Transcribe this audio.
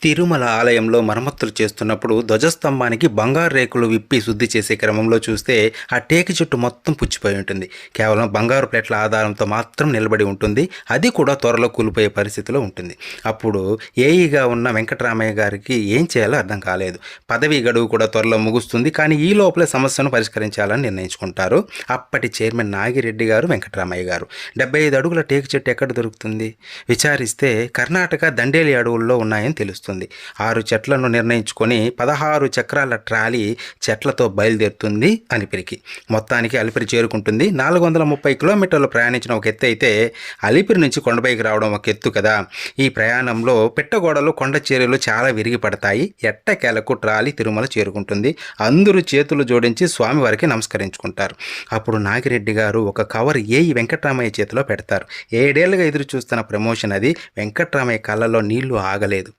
తిరుమల ఆలయంలో మరమ్మతులు చేస్తున్నప్పుడు ధ్వజస్తంభానికి బంగారు రేకులు విప్పి శుద్ధి చేసే క్రమంలో చూస్తే ఆ టేకు చెట్టు మొత్తం పుచ్చిపోయి ఉంటుంది. కేవలం బంగారు ప్లేట్ల ఆధారంతో మాత్రం నిలబడి ఉంటుంది. అది కూడా త్వరలో కూలిపోయే పరిస్థితిలో ఉంటుంది. అప్పుడు ఏఈగా ఉన్న వెంకటరామయ్య గారికి ఏం చేయాలో అర్థం కాలేదు. పదవీ గడువు కూడా త్వరలో ముగుస్తుంది. కానీ ఈ లోపలే సమస్యను పరిష్కరించాలని నిర్ణయించుకుంటారు అప్పటి చైర్మన్ నాగిరెడ్డి గారు, వెంకటరామయ్య గారు. 75 అడుగుల టేకు చెట్టు ఎక్కడ దొరుకుతుంది? విచారిస్తే కర్ణాటక దండేలి అడవుల్లో ఉన్నాయని తెలుస్తుంది. 6 చెట్లను నిర్ణయించుకొని 16 చక్రాల ట్రాలీ చెట్లతో బయలుదేరుతుంది అలిపిరికి. మొత్తానికి అలిపిరి చేరుకుంటుంది. 430 కిలోమీటర్లు ప్రయాణించిన ఒక ఎత్తు అయితే అలిపిరి నుంచి కొండపైకి రావడం ఒక ఎత్తు కదా. ఈ ప్రయాణంలో పెట్టగోడలు, కొండ చర్యలు చాలా విరిగి పడతాయి. ఎట్టకేలకు ట్రాలీ తిరుమల చేరుకుంటుంది. అందరూ చేతులు జోడించి స్వామివారికి నమస్కరించుకుంటారు. అప్పుడు నాగిరెడ్డి గారు ఒక కవర్ ఏఈ వెంకటరామయ్య చేతిలో పెడతారు. 7 ఏళ్లుగా ఎదురు చూస్తున్న ప్రమోషన్ అది. వెంకటరామయ్య కళ్ళలో నీళ్లు ఆగలేదు.